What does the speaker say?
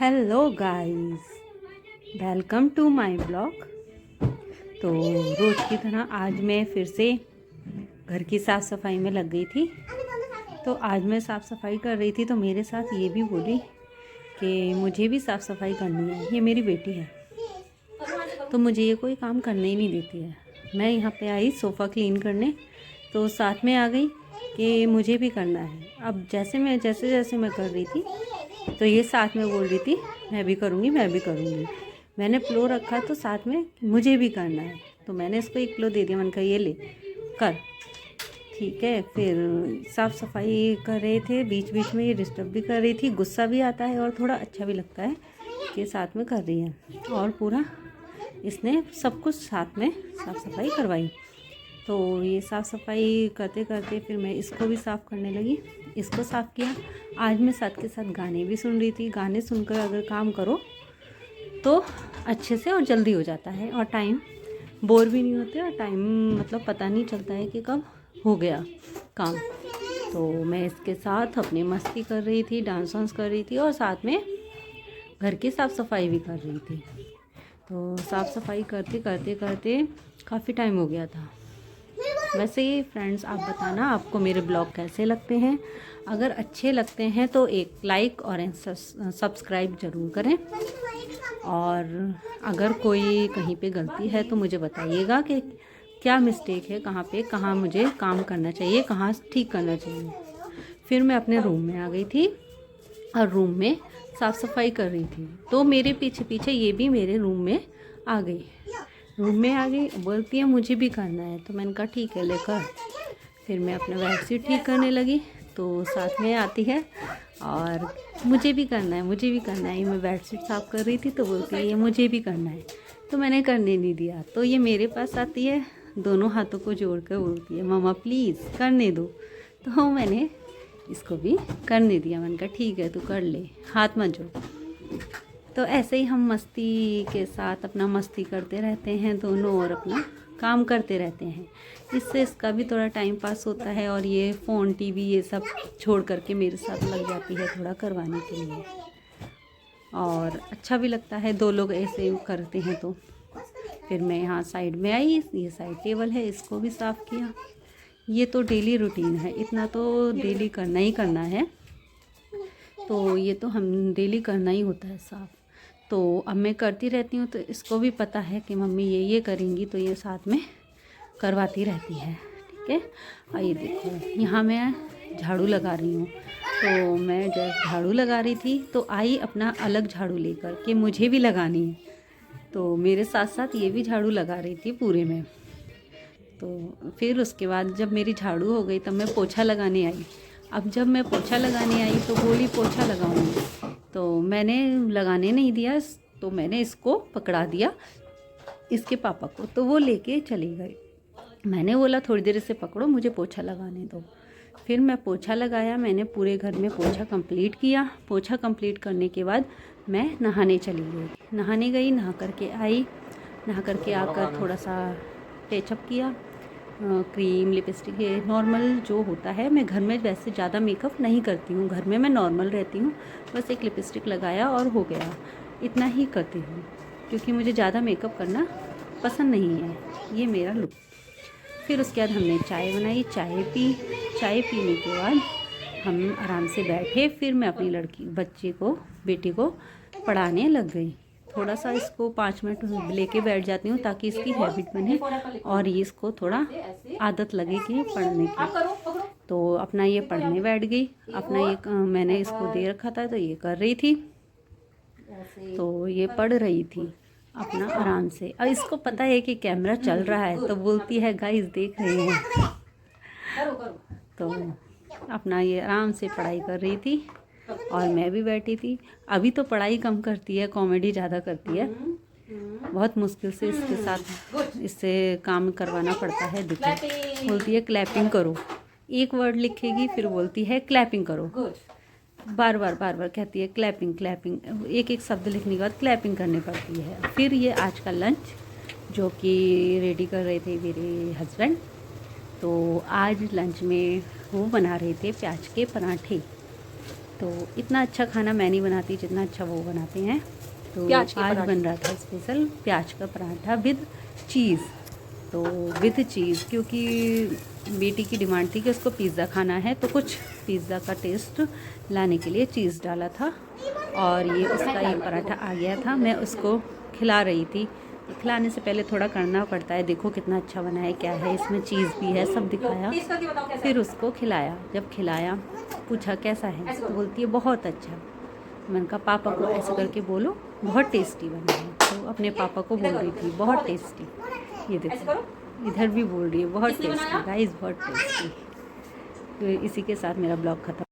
Hello guys, welcome to my blog. तो रोज़ की तरह आज मैं फिर से घर की साफ़ सफाई में लग गई थी। तो आज मैं साफ़ सफाई कर रही थी तो मेरे साथ ये भी बोली कि मुझे भी साफ़ सफाई करनी है। ये मेरी बेटी है तो मुझे ये कोई काम करने ही नहीं देती है। मैं यहाँ पे आई सोफ़ा क्लीन करने तो साथ में आ गई कि मुझे भी करना है। अब जैसे जैसे मैं कर रही थी तो ये साथ में बोल रही थी मैं भी करूँगी मैं भी करूँगी। मैंने प्लो रखा तो साथ में मुझे भी करना है तो मैंने इसको एक प्लो दे दिया। मैंने कहा ये ले कर, ठीक है। फिर साफ़ सफाई कर रहे थे, बीच बीच में ये डिस्टर्ब भी कर रही थी। गुस्सा भी आता है और थोड़ा अच्छा भी लगता है कि साथ में कर रही है। और पूरा इसने सब कुछ साथ में साफ़ सफाई करवाई। तो ये साफ़ सफाई करते करते फिर मैं इसको भी साफ़ करने लगी, इसको साफ़ किया। आज मैं साथ के साथ गाने भी सुन रही थी। गाने सुनकर अगर काम करो तो अच्छे से और जल्दी हो जाता है और टाइम बोर भी नहीं होते और टाइम मतलब पता नहीं चलता है कि कब हो गया काम। तो मैं इसके साथ अपनी मस्ती कर रही थी, डांस वांस कर रही थी और साथ में घर की साफ़ सफाई भी कर रही थी। तो साफ़ सफाई करते करते करते काफ़ी टाइम हो गया था। वैसे ही फ्रेंड्स, आप बताना आपको मेरे ब्लॉग कैसे लगते हैं। अगर अच्छे लगते हैं तो एक लाइक और सब्सक्राइब ज़रूर करें। और अगर कोई कहीं पे गलती है तो मुझे बताइएगा कि क्या मिस्टेक है, कहाँ मुझे काम करना चाहिए, कहाँ ठीक करना चाहिए। फिर मैं अपने रूम में आ गई थी और रूम में साफ़ सफाई कर रही थी तो मेरे पीछे पीछे ये भी मेरे रूम में आ गई। बोलती है मुझे भी करना है। तो मैंने कहा ठीक है लेकर। फिर मैं अपना बेडशीट ठीक करने लगी तो साथ में आती है और मुझे भी करना है मुझे भी करना है। मैं बेडशीट साफ़ कर रही थी तो बोलती है ये मुझे भी करना है। तो मैंने करने नहीं दिया। तो ये मेरे पास आती है, दोनों हाथों को जोड़ कर बोलती है मम्मा प्लीज़ करने दो। तो मैंने इसको भी करने दिया। मैंने कहा ठीक है तू कर ले, हाथ मत जोड़। तो ऐसे ही हम मस्ती के साथ अपना मस्ती करते रहते हैं दोनों और अपना काम करते रहते हैं। इससे इसका भी थोड़ा टाइम पास होता है और ये फ़ोन टीवी ये सब छोड़ करके मेरे साथ लग जाती है थोड़ा करवाने के लिए। और अच्छा भी लगता है दो लोग ऐसे करते हैं। तो फिर मैं यहाँ साइड में आई, ये साइड टेबल है, इसको भी साफ़ किया। ये तो डेली रूटीन है, इतना तो डेली करना ही करना है। तो ये तो हम डेली करना ही होता है साफ़। तो अब मैं करती रहती हूँ तो इसको भी पता है कि मम्मी ये करेंगी तो ये साथ में करवाती रहती है, ठीक है। और ये देखो यहाँ मैं झाड़ू लगा रही हूँ। तो मैं जब झाड़ू लगा रही थी तो आई अपना अलग झाड़ू लेकर कि मुझे भी लगानी है। तो मेरे साथ साथ ये भी झाड़ू लगा रही थी पूरे में। तो फिर उसके बाद जब मेरी झाड़ू हो गई तब मैं पोछा लगाने आई। अब जब मैं पोछा लगाने आई तो बोली पोछा लगाऊंगी। तो मैंने लगाने नहीं दिया, तो मैंने इसको पकड़ा दिया इसके पापा को, तो वो लेके चली गई। मैंने बोला थोड़ी देर से पकड़ो, मुझे पोछा लगाने दो। फिर मैं पोछा लगाया, मैंने पूरे घर में पोछा कंप्लीट किया। पोछा कंप्लीट करने के बाद मैं नहाने चली गई। नहाने गई, नहा करके आई। नहा करके आकर थोड़ा सा टचअप किया, क्रीम लिपस्टिक ये नॉर्मल जो होता है। मैं घर में वैसे ज़्यादा मेकअप नहीं करती हूँ, घर में मैं नॉर्मल रहती हूँ। बस एक लिपस्टिक लगाया और हो गया, इतना ही करती हूँ क्योंकि मुझे ज़्यादा मेकअप करना पसंद नहीं है। ये मेरा लुक। फिर उसके बाद हमने चाय बनाई, चाय पी। चाय पीने के बाद हम आराम से बैठे। फिर मैं अपनी बेटी को पढ़ाने लग गई। थोड़ा सा इसको 5 मिनट लेके बैठ जाती हूँ ताकि इसकी हैबिट बने और ये इसको थोड़ा आदत लगे कि पढ़ने की। तो अपना ये पढ़ने बैठ गई। अपना ये मैंने इसको दे रखा था तो ये कर रही थी। तो ये पढ़ रही थी अपना आराम से। और इसको पता है कि कैमरा चल रहा है तो बोलती है गाइस देख रहे हैं। तो अपना ये आराम से पढ़ाई कर रही थी और मैं भी बैठी थी। अभी तो पढ़ाई कम करती है, कॉमेडी ज़्यादा करती है। बहुत मुश्किल से इससे काम करवाना पड़ता है। देखो बोलती है क्लैपिंग करो, एक वर्ड लिखेगी फिर बोलती है क्लैपिंग करो। बार बार कहती है क्लैपिंग क्लैपिंग। एक एक शब्द लिखने के बाद क्लैपिंग करनी पड़ती है। फिर ये आज का लंच जो कि रेडी कर रहे थे मेरे हस्बैंड। तो आज लंच में वो बना रहे थे प्याज के पराठे। तो इतना अच्छा खाना मैं नहीं बनाती जितना अच्छा वो बनाते हैं। तो आज बन रहा था स्पेशल प्याज का पराठा विद चीज़। तो विद चीज़ क्योंकि बेटी की डिमांड थी कि उसको पिज़्ज़ा खाना है, तो कुछ पिज़्ज़ा का टेस्ट लाने के लिए चीज़ डाला था। और ये उसका एक पराठा आ गया था, मैं उसको खिला रही थी। तो खिलाने से पहले थोड़ा करना पड़ता है। देखो कितना अच्छा बना है, क्या है इसमें, चीज़ भी है, सब दिखाया। फिर उसको खिलाया। जब खिलाया पूछा कैसा है, तो बोलती है बहुत अच्छा। मैंने कहा पापा को ऐसे करके बोलो बहुत टेस्टी बना है। तो अपने पापा को बोल रही थी बहुत टेस्टी। ये देखो इधर भी बोल रही है बहुत टेस्टी गाइस, बहुत टेस्टी। तो इसी के साथ मेरा ब्लॉग खत्म।